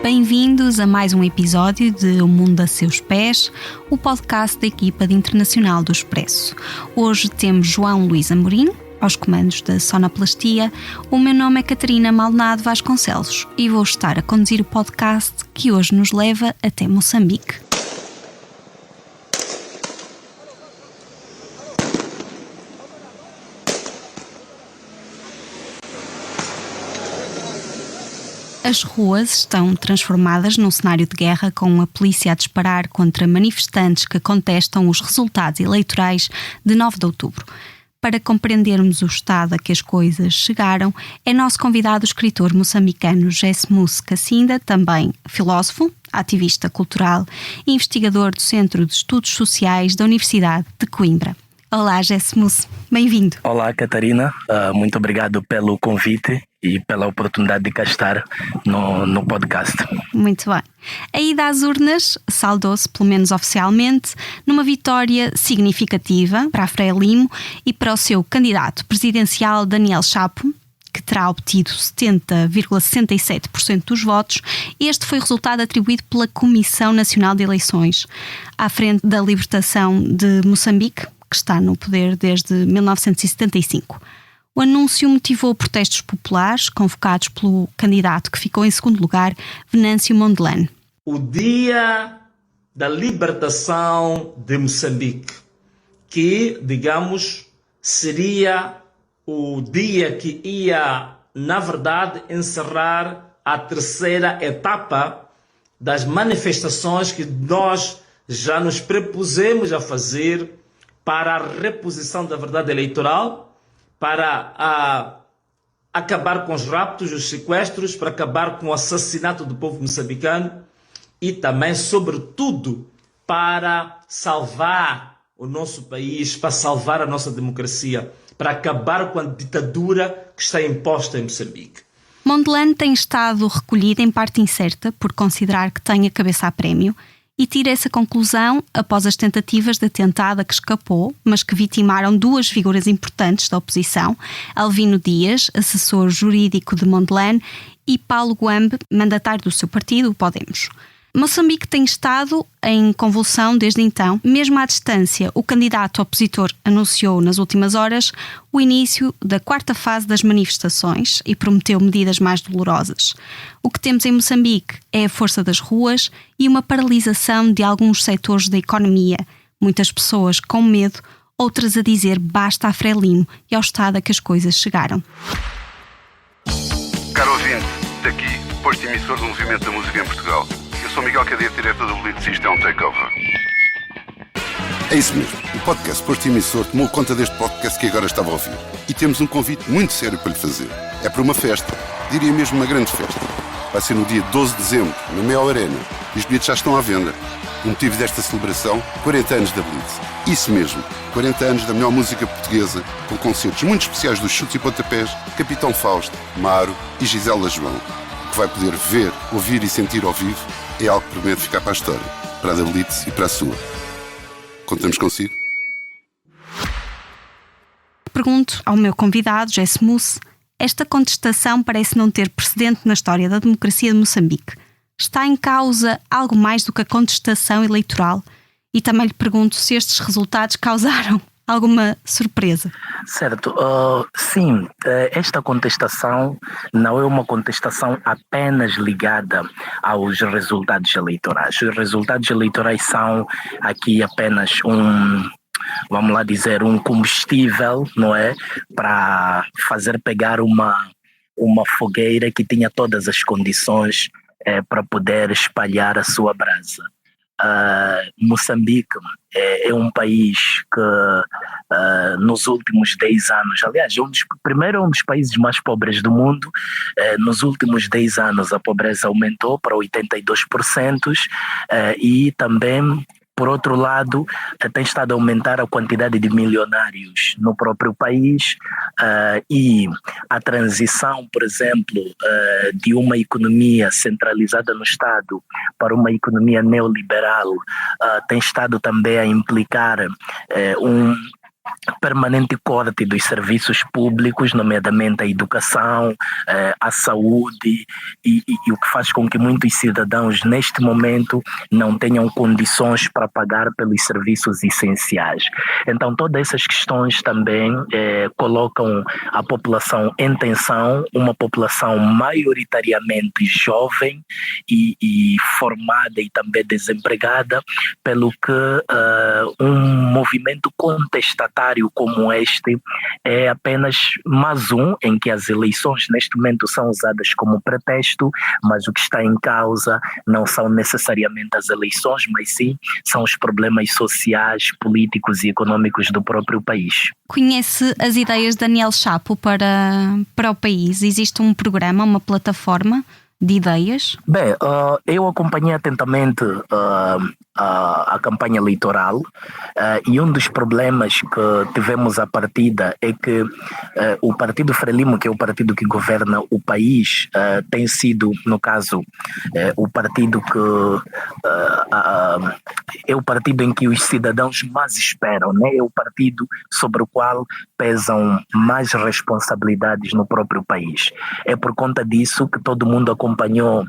Bem-vindos a mais um episódio de O Mundo a Seus Pés, o podcast da equipa de Internacional do Expresso. Hoje temos João Luís Amorim, aos comandos da sonoplastia. O meu nome é Catarina Maldonado Vasconcelos e vou estar a conduzir o podcast que hoje nos leva até Moçambique. As ruas estão transformadas num cenário de guerra, com a polícia a disparar contra manifestantes que contestam os resultados eleitorais de 9 de outubro. Para compreendermos o estado a que as coisas chegaram, é nosso convidado o escritor moçambicano Jesmus Cassinda, também filósofo, ativista cultural e investigador do Centro de Estudos Sociais da Universidade de Coimbra. Olá, Jesmus, bem-vindo. Olá, Catarina, muito obrigado pelo convite e pela oportunidade de cá estar no podcast. Muito bem. A ida às urnas saldou-se, pelo menos oficialmente, numa vitória significativa para a Frelimo e para o seu candidato presidencial Daniel Chapo, que terá obtido 70,67% dos votos. Este foi o resultado atribuído pela Comissão Nacional de Eleições, à frente da Libertação de Moçambique, que está no poder desde 1975. O anúncio motivou protestos populares convocados pelo candidato que ficou em segundo lugar, Venâncio Mondlane. O dia da libertação de Moçambique, que, digamos, seria o dia que ia, na verdade, encerrar a terceira etapa das manifestações que nós já nos propusemos a fazer para a reposição da verdade eleitoral, para acabar com os raptos, os sequestros, para acabar com o assassinato do povo moçambicano e também, sobretudo, para salvar o nosso país, para salvar a nossa democracia, para acabar com a ditadura que está imposta em Moçambique. Mondlane tem estado recolhido em parte incerta por considerar que tem a cabeça a prémio e tira essa conclusão após as tentativas de atentado a que escapou, mas que vitimaram duas figuras importantes da oposição, Alvino Dias, assessor jurídico de Mondlane, e Paulo Guambe, mandatário do seu partido, o Podemos. Moçambique tem estado em convulsão desde então. Mesmo à distância, o candidato opositor anunciou nas últimas horas o início da quarta fase das manifestações e prometeu medidas mais dolorosas. O que temos em Moçambique é a força das ruas e uma paralisação de alguns setores da economia. Muitas pessoas com medo, outras a dizer basta à Frelimo e ao estado a que as coisas chegaram. Caro ouvinte, daqui, posto emissor do Movimento da Música em Portugal. Eu sou Miguel Cadeiro, diretor do Blitz, isto é um takeover. É isso mesmo, o podcast Posto Emissor tomou conta deste podcast que agora estava a ouvir. E temos um convite muito sério para lhe fazer. É para uma festa, diria mesmo uma grande festa. Vai ser no dia 12 de dezembro, na Mel Arena, e os bilhetes já estão à venda. O motivo desta celebração, 40 anos da Blitz. Isso mesmo, 40 anos da melhor música portuguesa, com concertos muito especiais dos Chutes e Pontapés, Capitão Fausto, Maro e Gisela João. O que vai poder ver, ouvir e sentir ao vivo é algo que promete ficar para a história, para a da Blitz e para a sua. Contamos consigo? Pergunto ao meu convidado, Jesmus, esta contestação parece não ter precedente na história da democracia de Moçambique. Está em causa algo mais do que a contestação eleitoral? E também lhe pergunto se estes resultados causaram alguma surpresa. Certo, sim, esta contestação não é uma contestação apenas ligada aos resultados eleitorais. Os resultados eleitorais são aqui apenas vamos lá dizer, um combustível, não é? Para fazer pegar uma fogueira que tinha todas as condições para poder espalhar a sua brasa. Moçambique é um país que nos últimos 10 anos, aliás, primeiro é um dos países mais pobres do mundo. Nos últimos 10 anos a pobreza aumentou para 82%, e também por outro lado, tem estado a aumentar a quantidade de milionários no próprio país, e a transição, por exemplo, de uma economia centralizada no Estado para uma economia neoliberal tem estado também a implicar um permanente corte dos serviços públicos, nomeadamente a educação, a saúde, e o que faz com que muitos cidadãos neste momento não tenham condições para pagar pelos serviços essenciais. Então todas essas questões também colocam a população em tensão, uma população maioritariamente jovem e formada e também desempregada, pelo que um movimento contestatário como este é apenas mais um em que as eleições neste momento são usadas como pretexto, mas o que está em causa não são necessariamente as eleições, mas sim são os problemas sociais, políticos e econômicos do próprio país. Conhece as ideias de Daniel Chapo para o país? Existe um programa, uma plataforma de ideias? Bem, eu acompanhei atentamente a campanha eleitoral, e um dos problemas que tivemos à partida é que o Partido Frelimo, que é o partido que governa o país, tem sido, no caso, o partido que é o partido em que os cidadãos mais esperam, né? É o partido sobre o qual pesam mais responsabilidades no próprio país. É por conta disso que todo mundo acompanhou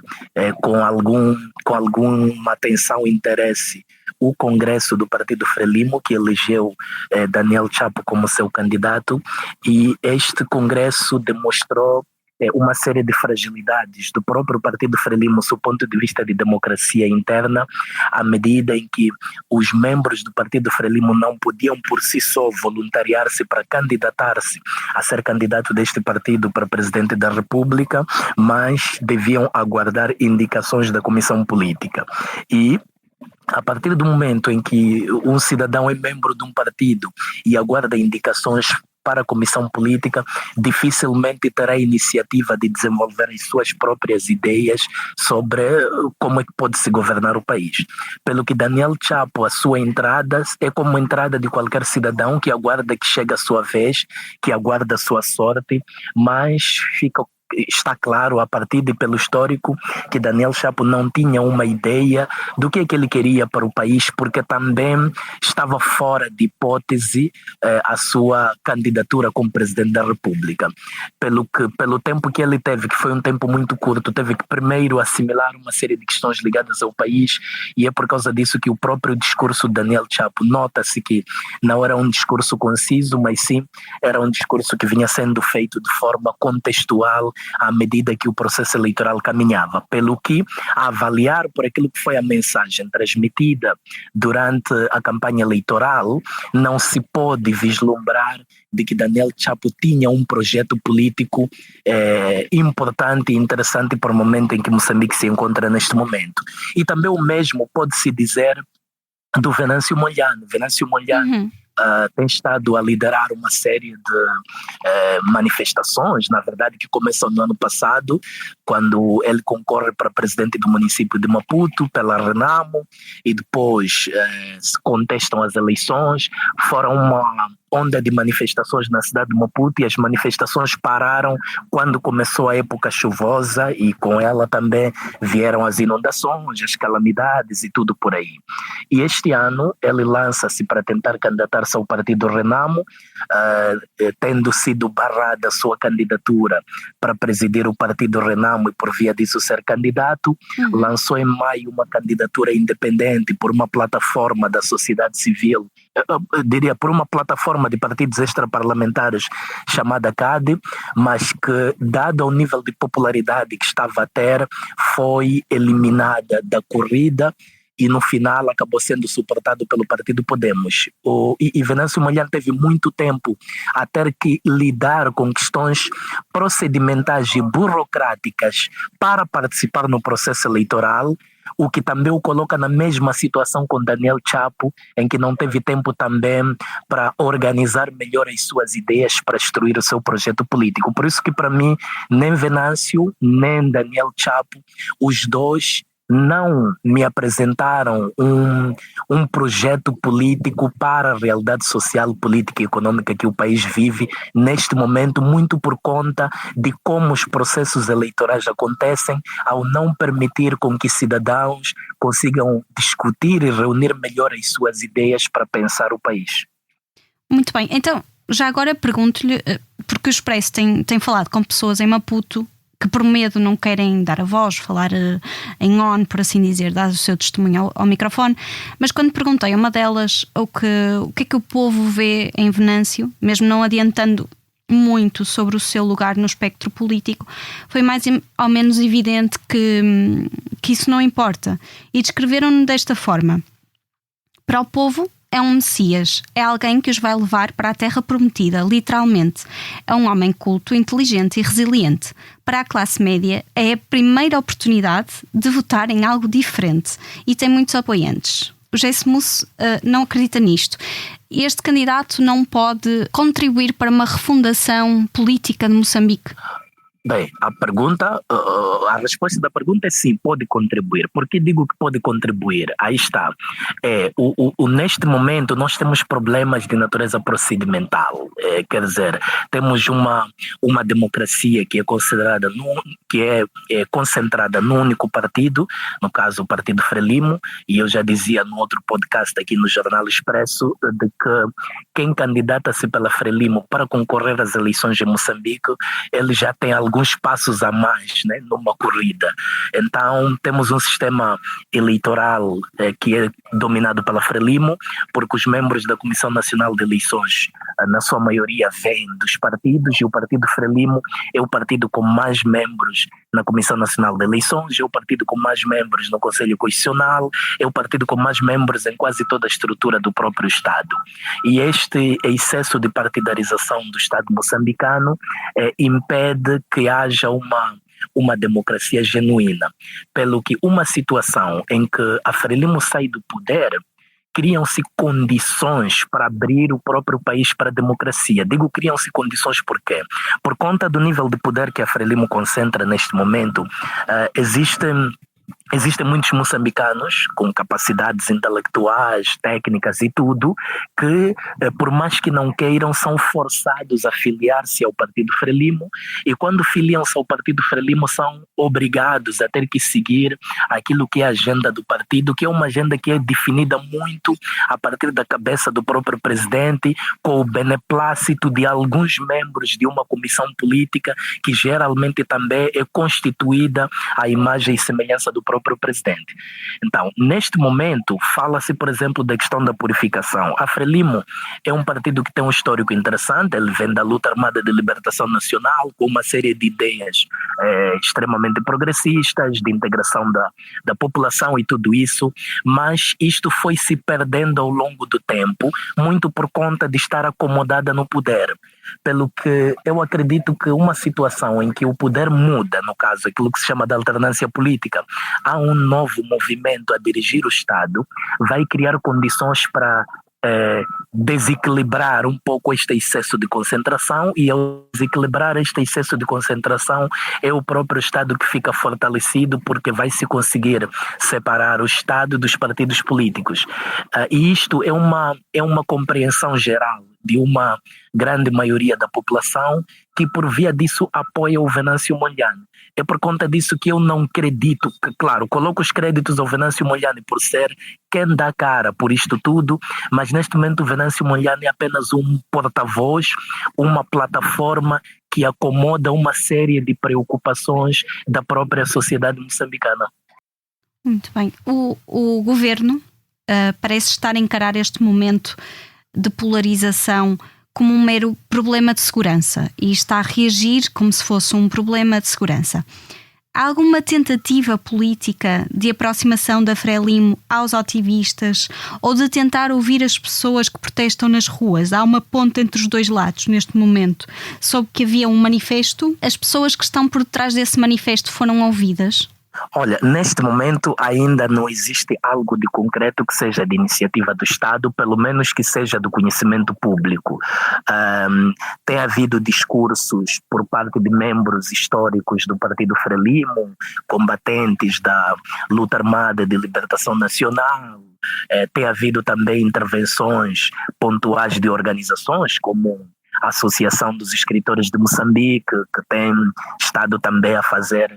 com alguma atenção e interesse o Congresso do Partido Frelimo, que elegeu Daniel Chapo como seu candidato, e este Congresso demonstrou uma série de fragilidades do próprio Partido Frelimo do ponto de vista de democracia interna, à medida em que os membros do Partido Frelimo não podiam por si só voluntariar-se para candidatar-se a ser candidato deste partido para presidente da República, mas deviam aguardar indicações da Comissão Política. E a partir do momento em que um cidadão é membro de um partido e aguarda indicações para a Comissão Política, dificilmente terá a iniciativa de desenvolver as suas próprias ideias sobre como é que pode se governar o país. Pelo que Daniel Chapo, a sua entrada é como a entrada de qualquer cidadão que aguarda que chegue a sua vez, que aguarda a sua sorte, mas está claro a partir de pelo histórico que Daniel Chapo não tinha uma ideia do que ele queria para o país, porque também estava fora de hipótese a sua candidatura como presidente da República. Pelo tempo que ele teve, que foi um tempo muito curto, teve que primeiro assimilar uma série de questões ligadas ao país, e é por causa disso que o próprio discurso de Daniel Chapo, nota-se que não era um discurso conciso, mas sim era um discurso que vinha sendo feito de forma contextual à medida que o processo eleitoral caminhava, pelo que, a avaliar por aquilo que foi a mensagem transmitida durante a campanha eleitoral, não se pode vislumbrar de que Daniel Chapo tinha um projeto político importante e interessante para o momento em que Moçambique se encontra neste momento. E também o mesmo pode-se dizer do Venâncio Mondlane. Venâncio Mondlane tem estado a liderar uma série de manifestações, na verdade, que começam no ano passado, quando ele concorre para presidente do município de Maputo, pela Renamo, e depois se contestam as eleições. Foram uma onda de manifestações na cidade de Maputo, e as manifestações pararam quando começou a época chuvosa, e com ela também vieram as inundações, as calamidades e tudo por aí. E este ano ele lança-se para tentar candidatar-se ao partido Renamo, tendo sido barrada a sua candidatura para presidir o partido Renamo e por via disso ser candidato, lançou em maio uma candidatura independente por uma plataforma da sociedade civil, eu diria por uma plataforma de partidos extraparlamentares chamada CAD, mas que, dado o nível de popularidade que estava a ter, foi eliminada da corrida e no final acabou sendo suportado pelo Partido Podemos. E Venâncio Mondlane teve muito tempo a ter que lidar com questões procedimentais e burocráticas para participar no processo eleitoral, o que também o coloca na mesma situação com Daniel Chapo, em que não teve tempo também para organizar melhor as suas ideias para instruir o seu projeto político. Por isso que, para mim, nem Venâncio, nem Daniel Chapo, os dois não me apresentaram um projeto político para a realidade social, política e econômica que o país vive neste momento, muito por conta de como os processos eleitorais acontecem, ao não permitir com que cidadãos consigam discutir e reunir melhor as suas ideias para pensar o país. Muito bem, então já agora pergunto-lhe, porque o Expresso tem falado com pessoas em Maputo que por medo não querem dar a voz, falar em on, por assim dizer, dar o seu testemunho ao microfone, mas quando perguntei a uma delas o que é que o povo vê em Venâncio, mesmo não adiantando muito sobre o seu lugar no espectro político, foi mais ou menos evidente que isso não importa. E descreveram-no desta forma: para o povo é um Messias, é alguém que os vai levar para a terra prometida, literalmente. É um homem culto, inteligente e resiliente. Para a classe média é a primeira oportunidade de votar em algo diferente e tem muitos apoiantes. O GESMUS não acredita nisto. Este candidato não pode contribuir para uma refundação política de Moçambique? Bem, a resposta da pergunta é sim, pode contribuir. Por que digo que pode contribuir? Aí está. Neste momento nós temos problemas de natureza procedimental. Quer dizer, temos uma democracia que é considerada, é concentrada num único partido, no caso o Partido Frelimo, e eu já dizia no outro podcast aqui no Jornal Expresso de que quem candidata-se pela Frelimo para concorrer às eleições em Moçambique, ele já tem alguns passos a mais, né, numa corrida. Então temos um sistema eleitoral que é dominado pela Frelimo, porque os membros da Comissão Nacional de Eleições, na sua maioria, vêm dos partidos, e o Partido Frelimo é o partido com mais membros na Comissão Nacional de Eleições, é o partido com mais membros no Conselho Constitucional, é o partido com mais membros em quase toda a estrutura do próprio Estado. E este excesso de partidarização do Estado moçambicano impede que haja uma democracia genuína, pelo que uma situação em que a Frelimo sai do poder, criam-se condições para abrir o próprio país para a democracia. Digo criam-se condições por quê? Por conta do nível de poder que a Frelimo concentra neste momento, Existem muitos moçambicanos com capacidades intelectuais, técnicas e tudo, que por mais que não queiram, são forçados a filiar-se ao Partido Frelimo, e quando filiam-se ao Partido Frelimo são obrigados a ter que seguir aquilo que é a agenda do partido, que é uma agenda que é definida muito a partir da cabeça do próprio presidente, com o beneplácito de alguns membros de uma comissão política que geralmente também é constituída à imagem e semelhança do próprio presidente. Então, neste momento, fala-se, por exemplo, da questão da purificação. A Frelimo é um partido que tem um histórico interessante, ele vem da luta armada de libertação nacional, com uma série de ideias extremamente progressistas, de integração da população e tudo isso, mas isto foi se perdendo ao longo do tempo, muito por conta de estar acomodada no poder. Pelo que eu acredito que uma situação em que o poder muda, no caso, aquilo que se chama de alternância política, há um novo movimento a dirigir o Estado, vai criar condições para desequilibrar um pouco este excesso de concentração, e ao desequilibrar este excesso de concentração é o próprio Estado que fica fortalecido, porque vai se conseguir separar o Estado dos partidos políticos. E isto é uma compreensão geral de uma grande maioria da população que por via disso apoia o Venâncio Mondlane. É por conta disso que eu não acredito, que claro, coloco os créditos ao Venâncio Mondlane por ser quem dá cara por isto tudo, mas neste momento o Venâncio Mondlane é apenas um porta-voz, uma plataforma que acomoda uma série de preocupações da própria sociedade moçambicana. Muito bem. O governo parece estar a encarar este momento de polarização como um mero problema de segurança e está a reagir como se fosse um problema de segurança. Há alguma tentativa política de aproximação da Frelimo aos ativistas ou de tentar ouvir as pessoas que protestam nas ruas? Há uma ponte entre os dois lados neste momento. Soube que havia um manifesto. As pessoas que estão por detrás desse manifesto foram ouvidas? Olha, neste momento ainda não existe algo de concreto que seja de iniciativa do Estado, pelo menos que seja do conhecimento público. Tem havido discursos por parte de membros históricos do Partido Frelimo, combatentes da luta armada de libertação nacional. Tem havido também intervenções pontuais de organizações como a Associação dos Escritores de Moçambique, que tem estado também a fazer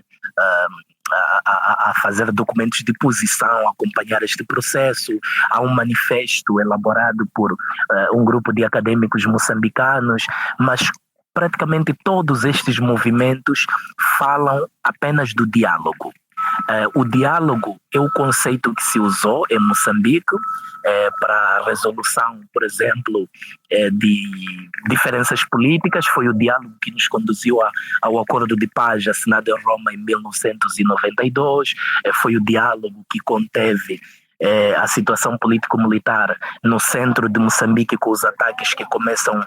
documentos de posição, acompanhar este processo. Há um manifesto elaborado por um grupo de acadêmicos moçambicanos, mas praticamente todos estes movimentos falam apenas do diálogo. O diálogo é o conceito que se usou em Moçambique para a resolução, por exemplo, de diferenças políticas. Foi o diálogo que nos conduziu ao Acordo de Paz assinado em Roma em 1992. Foi o diálogo que conteve a situação político-militar no centro de Moçambique, com os ataques que começam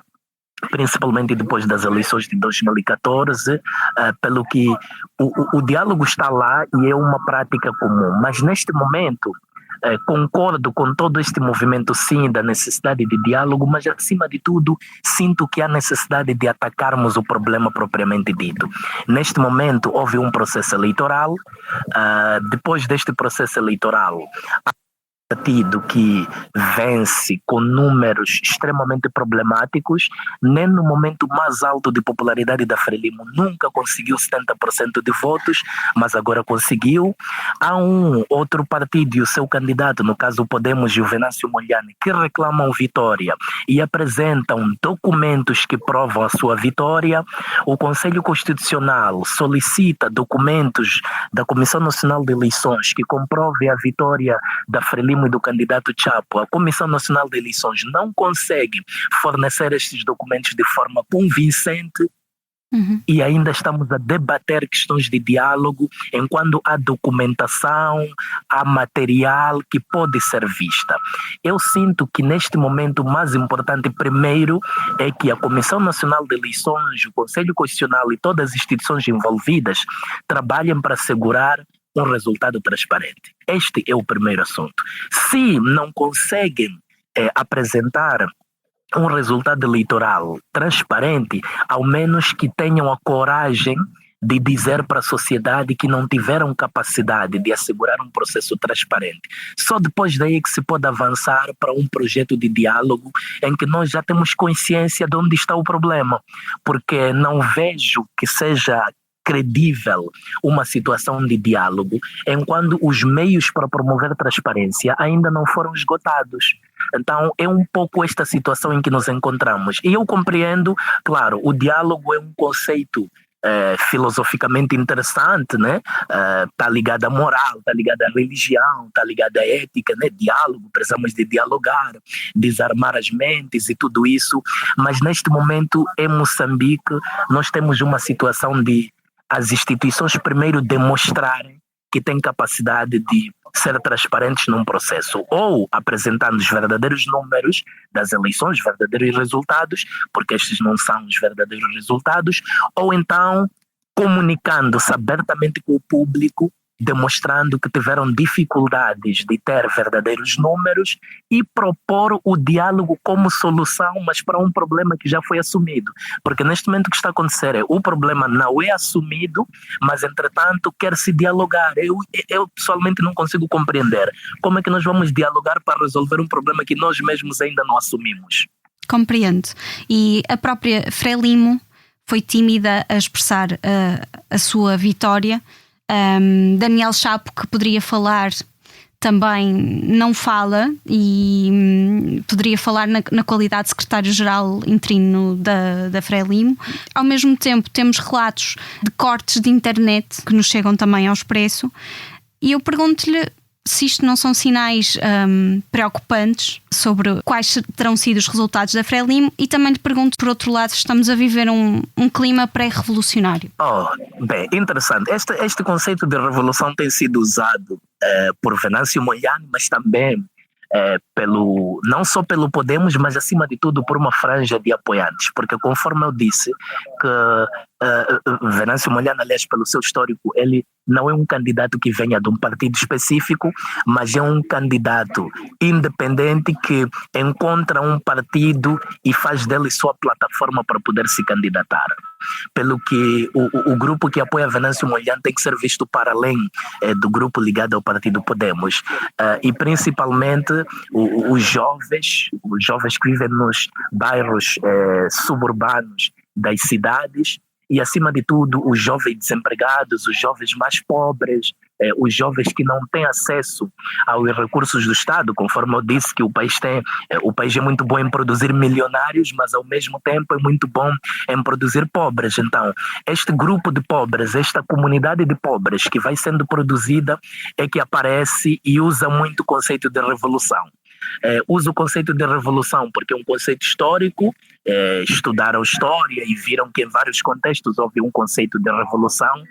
principalmente depois das eleições de 2014, pelo que o diálogo está lá e é uma prática comum. Mas neste momento concordo com todo este movimento, sim, da necessidade de diálogo, mas acima de tudo sinto que há necessidade de atacarmos o problema propriamente dito. Neste momento houve um processo eleitoral, depois deste processo eleitoral partido que vence com números extremamente problemáticos, nem no momento mais alto de popularidade da Frelimo nunca conseguiu 70% de votos, mas agora conseguiu. Há um outro partido e o seu candidato, no caso o Podemos e o Venâncio Mondlane, que reclamam vitória e apresentam documentos que provam a sua vitória. O Conselho Constitucional solicita documentos da Comissão Nacional de Eleições que comprovem a vitória da Frelimo e do candidato Chapo. A Comissão Nacional de Eleições não consegue fornecer estes documentos de forma convincente. E ainda estamos a debater questões de diálogo, enquanto há documentação, há material que pode ser vista. Eu sinto que neste momento o mais importante primeiro é que a Comissão Nacional de Eleições, o Conselho Constitucional e todas as instituições envolvidas trabalhem para assegurar um resultado transparente. Este é o primeiro assunto. Se não conseguem apresentar um resultado eleitoral transparente, ao menos que tenham a coragem de dizer para a sociedade que não tiveram capacidade de assegurar um processo transparente. Só depois daí é que se pode avançar para um projeto de diálogo em que nós já temos consciência de onde está o problema, porque não vejo que seja credível uma situação de diálogo enquanto os meios para promover transparência ainda não foram esgotados. Então é um pouco esta situação em que nos encontramos. E eu compreendo, claro, o diálogo é um conceito filosoficamente interessante, né? Tá ligado à moral, tá ligado à religião, tá ligado à ética, né? Diálogo, precisamos de dialogar, desarmar as mentes e tudo isso, mas neste momento em Moçambique nós temos uma situação de as instituições primeiro demonstrarem que têm capacidade de ser transparentes num processo, ou apresentando os verdadeiros números das eleições, os verdadeiros resultados, porque estes não são os verdadeiros resultados, ou então comunicando-se abertamente com o público, demonstrando que tiveram dificuldades de ter verdadeiros números e propor o diálogo como solução, mas para um problema que já foi assumido. Porque neste momento o que está a acontecer é o problema não é assumido, mas entretanto quer-se dialogar. Eu pessoalmente não consigo compreender como é que nós vamos dialogar para resolver um problema que nós mesmos ainda não assumimos. Compreendo. E a própria Frelimo foi tímida a expressar a sua vitória. Daniel Chapo, que poderia falar, também não fala e poderia falar na qualidade de secretário-geral interino da Frelimo. Ao mesmo tempo temos relatos de cortes de internet que nos chegam também ao Expresso, e eu pergunto-lhe se isto não são sinais preocupantes sobre quais terão sido os resultados da Frelimo, e também lhe pergunto, por outro lado, se estamos a viver um clima pré-revolucionário. Bem, interessante. Este conceito de revolução tem sido usado por Venâncio Mondlane, mas também não só pelo Podemos, mas acima de tudo por uma franja de apoiantes, porque conforme eu disse, que Venâncio Mondlane, aliás, pelo seu histórico, ele não é um candidato que venha de um partido específico, mas é um candidato independente que encontra um partido e faz dele sua plataforma para poder se candidatar. Pelo que o grupo que apoia Venâncio Mondlane tem que ser visto para além do grupo ligado ao Partido Podemos. E principalmente os jovens que vivem nos bairros suburbanos das cidades, e acima de tudo os jovens desempregados, os jovens mais pobres, os jovens que não têm acesso aos recursos do Estado, conforme eu disse que o país é muito bom em produzir milionários, mas ao mesmo tempo é muito bom em produzir pobres. Então, este grupo de pobres, esta comunidade de pobres que vai sendo produzida é que aparece e usa muito o conceito de revolução. Usa o conceito de revolução porque é um conceito histórico, estudaram história e viram que em vários contextos houve um conceito de revolução.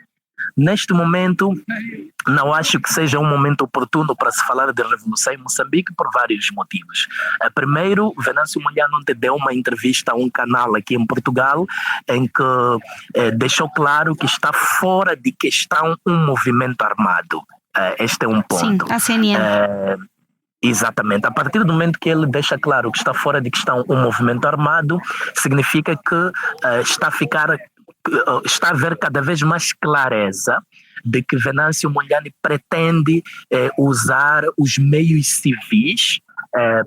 Neste momento, não acho que seja um momento oportuno para se falar de revolução em Moçambique por vários motivos. Primeiro, Venâncio Mondlane ontem deu uma entrevista a um canal aqui em Portugal em que deixou claro que está fora de questão um movimento armado. Este é um ponto. Sim, a CNN. Exatamente. A partir do momento que ele deixa claro que está fora de questão um movimento armado, significa que está a haver cada vez mais clareza de que Venâncio Mondlane pretende usar os meios civis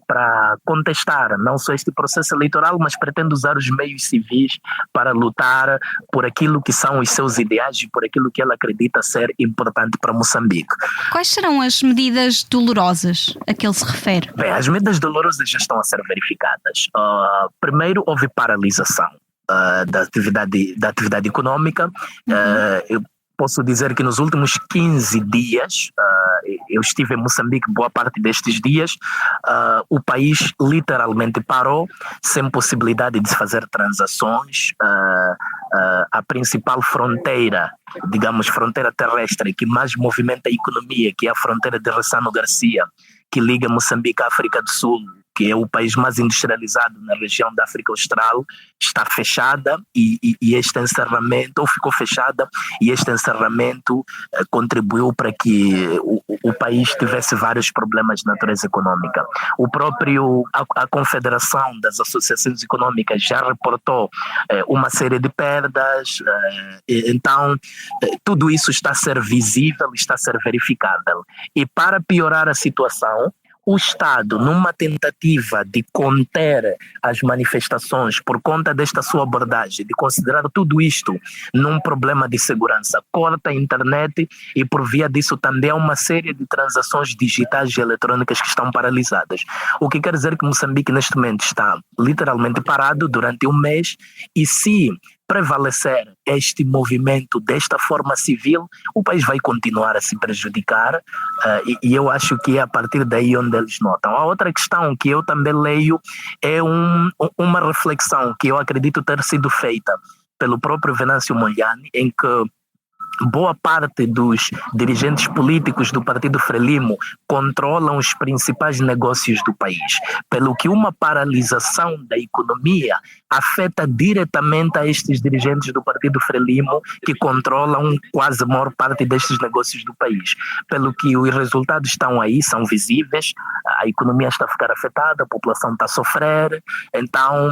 para contestar não só este processo eleitoral, mas pretende usar os meios civis para lutar por aquilo que são os seus ideais e por aquilo que ele acredita ser importante para Moçambique. Quais serão as medidas dolorosas a que ele se refere? Bem, as medidas dolorosas já estão a ser verificadas. Primeiro, houve paralisação da atividade econômica. Eu posso dizer que nos últimos 15 dias, eu estive em Moçambique boa parte destes dias, o país literalmente parou, sem possibilidade de se fazer transações. A principal fronteira, digamos, fronteira terrestre que mais movimenta a economia, que é a fronteira de Ressano Garcia, que liga Moçambique à África do Sul, que é o país mais industrializado na região da África Austral, está fechada e este encerramento, ou ficou fechada, e este encerramento contribuiu para que o país tivesse vários problemas de natureza econômica. A Confederação das Associações Econômicas já reportou uma série de perdas, então tudo isso está a ser visível, está a ser verificável. E para piorar a situação, o Estado, numa tentativa de conter as manifestações por conta desta sua abordagem, de considerar tudo isto num problema de segurança, corta a internet e por via disso também há uma série de transações digitais e eletrônicas que estão paralisadas. O que quer dizer que Moçambique neste momento está literalmente parado durante um mês, e se prevalecer este movimento desta forma civil, o país vai continuar a se prejudicar, e eu acho que é a partir daí onde eles notam. A outra questão que eu também leio é uma reflexão que eu acredito ter sido feita pelo próprio Venâncio Mondlane, em que boa parte dos dirigentes políticos do Partido Frelimo controlam os principais negócios do país, pelo que uma paralisação da economia afeta diretamente a estes dirigentes do Partido Frelimo que controlam quase a maior parte destes negócios do país, pelo que os resultados estão aí, são visíveis, a economia está a ficar afetada, a população está a sofrer, então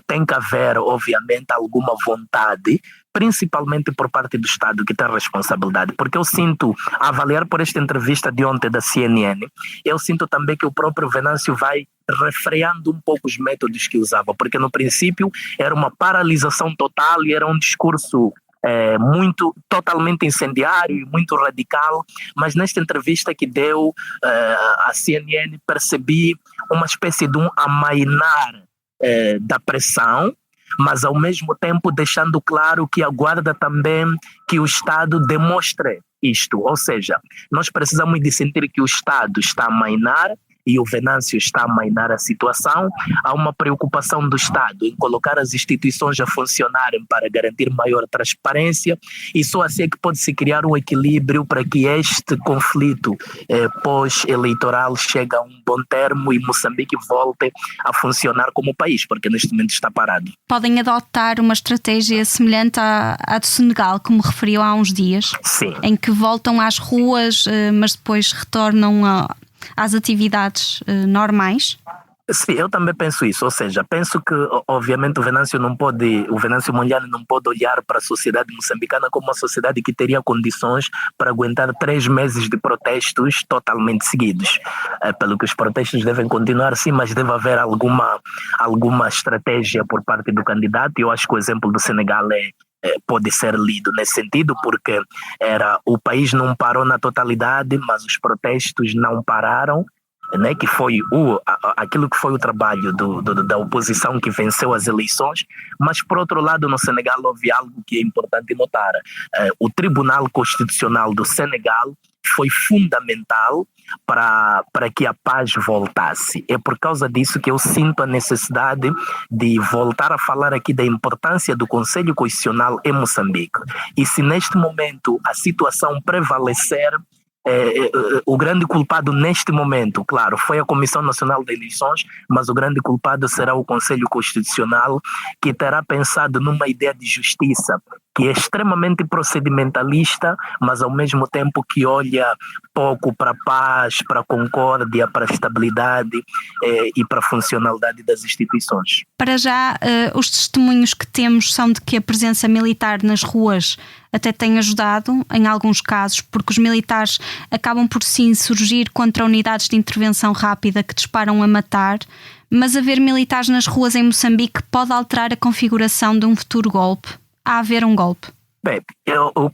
tem que haver, obviamente, alguma vontade, principalmente por parte do Estado que tem responsabilidade, porque eu sinto, a avaliar por esta entrevista de ontem da CNN, eu sinto também que o próprio Venâncio vai refreando um pouco os métodos que usava, porque no princípio era uma paralisação total e era um discurso totalmente incendiário e muito radical, mas nesta entrevista que deu à CNN percebi uma espécie de um amainar da pressão, mas ao mesmo tempo deixando claro que aguarda também que o Estado demonstre isto, ou seja, nós precisamos de sentir que o Estado está a amainar e o Venâncio está a mainar a situação. Há uma preocupação do Estado em colocar as instituições a funcionarem para garantir maior transparência, e só assim é que pode-se criar um equilíbrio para que este conflito pós-eleitoral chegue a um bom termo e Moçambique volte a funcionar como país, porque neste momento está parado. Podem adotar uma estratégia semelhante à do Senegal, como referiu há uns dias? Sim. Em que voltam às ruas, mas depois retornam às atividades normais? Sim, eu também penso isso, ou seja, penso que obviamente o Venâncio Mondlane não pode olhar para a sociedade moçambicana como uma sociedade que teria condições para aguentar 3 meses de protestos totalmente seguidos. Pelo que os protestos devem continuar, sim, mas deve haver alguma estratégia por parte do candidato. Eu acho que o exemplo do Senegal pode ser lido nesse sentido, porque o país não parou na totalidade, mas os protestos não pararam, né, que foi aquilo que foi o trabalho da oposição que venceu as eleições. Mas por outro lado, no Senegal houve algo que é importante notar. O Tribunal Constitucional do Senegal foi fundamental para que a paz voltasse. É por causa disso que eu sinto a necessidade de voltar a falar aqui da importância do Conselho Constitucional em Moçambique. E se neste momento a situação prevalecer, o grande culpado neste momento, claro, foi a Comissão Nacional de Eleições, mas o grande culpado será o Conselho Constitucional, que terá pensado numa ideia de justiça que é extremamente procedimentalista, mas ao mesmo tempo que olha pouco para a paz, para a concórdia, para a estabilidade e para a funcionalidade das instituições. Para já, os testemunhos que temos são de que a presença militar nas ruas até tem ajudado, em alguns casos, porque os militares acabam por sim surgir contra unidades de intervenção rápida que disparam a matar, mas haver militares nas ruas em Moçambique pode alterar a configuração de um futuro golpe. A haver um golpe? Bem,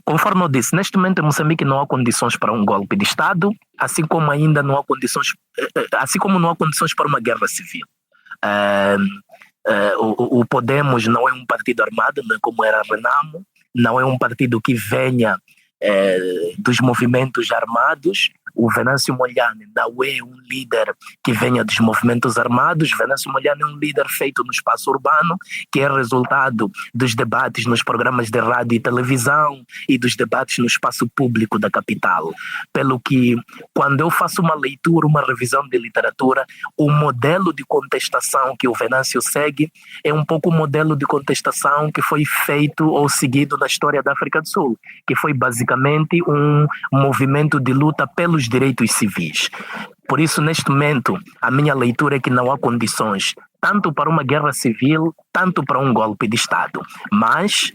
conforme eu disse, neste momento em Moçambique não há condições para um golpe de Estado, assim como não há condições para uma guerra civil. O Podemos não é um partido armado, não é como era a Renamo, não é um partido que venha dos movimentos armados. O Venâncio Mondlane não é um líder que venha dos movimentos armados. Venâncio Mondlane é um líder feito no espaço urbano, que é resultado dos debates nos programas de rádio e televisão e dos debates no espaço público da capital. Pelo que, quando eu faço uma leitura, uma revisão de literatura, o modelo de contestação que o Venâncio segue é um pouco o modelo de contestação que foi feito ou seguido na história da África do Sul, que foi basicamente um movimento de luta pelos direitos civis. Por isso, neste momento, a minha leitura é que não há condições tanto para uma guerra civil, tanto para um golpe de Estado. Mas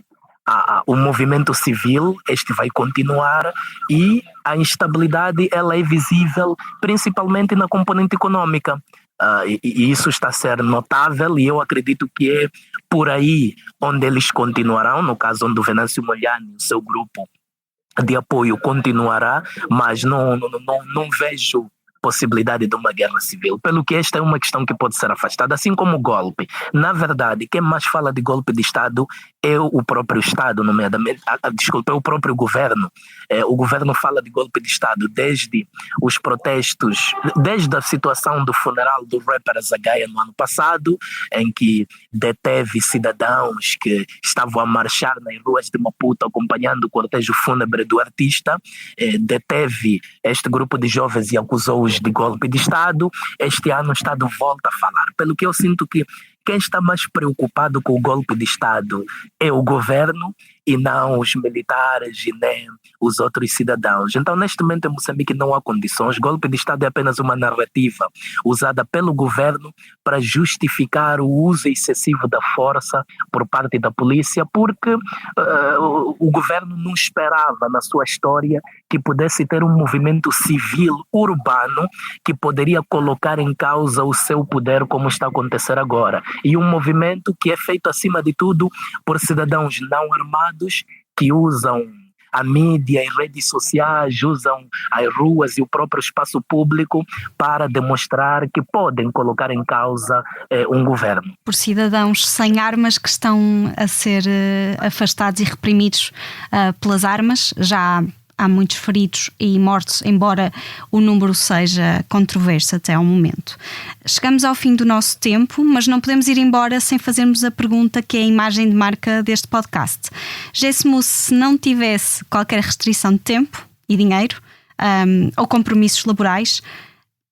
o movimento civil, este vai continuar, e a instabilidade ela é visível principalmente na componente econômica. E isso está a ser notável, e eu acredito que é por aí onde eles continuarão, no caso onde o Venâncio Mondlane e o seu grupo de apoio continuará, mas não vejo possibilidade de uma guerra civil, pelo que esta é uma questão que pode ser afastada, assim como o golpe. Na verdade, quem mais fala de golpe de Estado é o próprio Estado, nomeadamente, é o próprio governo. O governo fala de golpe de Estado desde os protestos, desde a situação do funeral do rapper Zagaia no ano passado, em que deteve cidadãos que estavam a marchar nas ruas de Maputo acompanhando o cortejo fúnebre do artista, deteve este grupo de jovens e acusou-os de golpe de Estado. Este ano o Estado volta a falar, pelo que eu sinto que quem está mais preocupado com o golpe de Estado é o governo e não os militares e nem os outros cidadãos. Então, neste momento em Moçambique não há condições. Golpe de Estado é apenas uma narrativa usada pelo governo para justificar o uso excessivo da força por parte da polícia, porque o governo não esperava na sua história que pudesse ter um movimento civil urbano que poderia colocar em causa o seu poder, como está a acontecer agora. E um movimento que é feito, acima de tudo, por cidadãos não armados que usam a mídia e redes sociais, usam as ruas e o próprio espaço público para demonstrar que podem colocar em causa um governo. Por cidadãos sem armas que estão a ser afastados e reprimidos pelas armas. Já há muitos feridos e mortos, embora o número seja controverso até ao momento. Chegamos ao fim do nosso tempo, mas não podemos ir embora sem fazermos a pergunta que é a imagem de marca deste podcast. Gessmus, se não tivesse qualquer restrição de tempo e dinheiro ou compromissos laborais,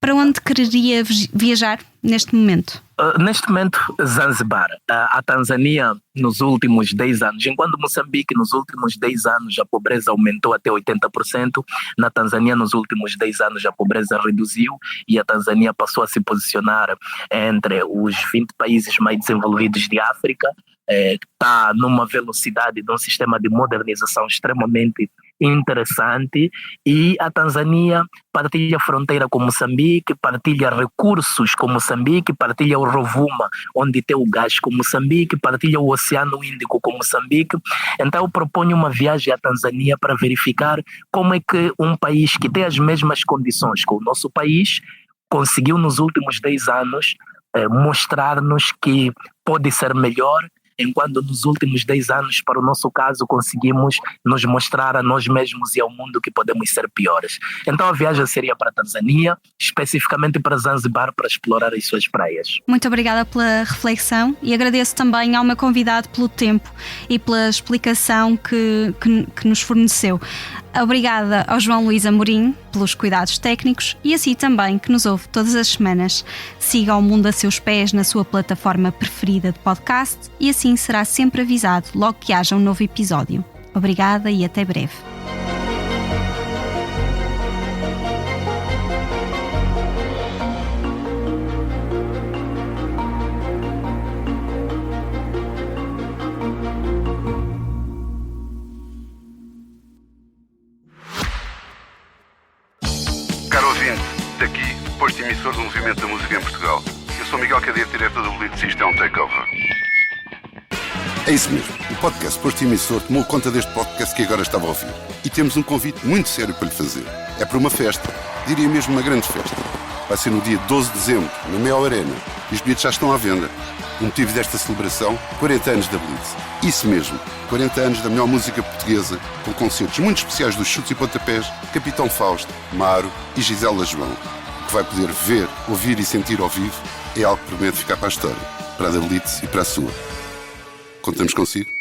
para onde quereria viajar neste momento? Neste momento, Zanzibar. A Tanzânia, nos últimos 10 anos, enquanto Moçambique, nos últimos 10 anos, a pobreza aumentou até 80%, na Tanzânia, nos últimos 10 anos, a pobreza reduziu e a Tanzânia passou a se posicionar entre os 20 países mais desenvolvidos de África. Está numa velocidade de um sistema de modernização extremamente interessante, e a Tanzânia partilha fronteira com Moçambique, partilha recursos com Moçambique, partilha o Rovuma, onde tem o gás, com Moçambique, partilha o Oceano Índico com Moçambique. Então eu proponho uma viagem à Tanzânia para verificar como é que um país que tem as mesmas condições que o nosso país conseguiu nos últimos 10 anos mostrar-nos que pode ser melhor, enquanto nos últimos 10 anos, para o nosso caso, conseguimos nos mostrar a nós mesmos e ao mundo que podemos ser piores. Então a viagem seria para a Tanzânia, especificamente para Zanzibar, para explorar as suas praias. Muito obrigada pela reflexão e agradeço também ao meu convidado pelo tempo e pela explicação que nos forneceu. Obrigada ao João Luís Amorim pelos cuidados técnicos e a si também, que nos ouve todas as semanas. Siga o Mundo a Seus Pés na sua plataforma preferida de podcast e assim será sempre avisado logo que haja um novo episódio. Obrigada e até breve. Caro ouvinte, daqui, posto emissor do Movimento da Música em Portugal. Eu sou Miguel Cadeia, diretor do Blitz, isto é um takeover. É isso mesmo, o podcast Posto Emissor tomou conta deste podcast que agora estava a ouvir. E temos um convite muito sério para lhe fazer. É para uma festa, diria mesmo uma grande festa. Vai ser no dia 12 de dezembro, na Mel Arena. E os bilhetes já estão à venda. O motivo desta celebração, 40 anos da Blitz. Isso mesmo, 40 anos da melhor música portuguesa, com concertos muito especiais dos Chutes e Pontapés, Capitão Fausto, Maro e Gisela João. O que vai poder ver, ouvir e sentir ao vivo é algo que promete ficar para a história, para a da Blitz e para a sua. Contamos consigo?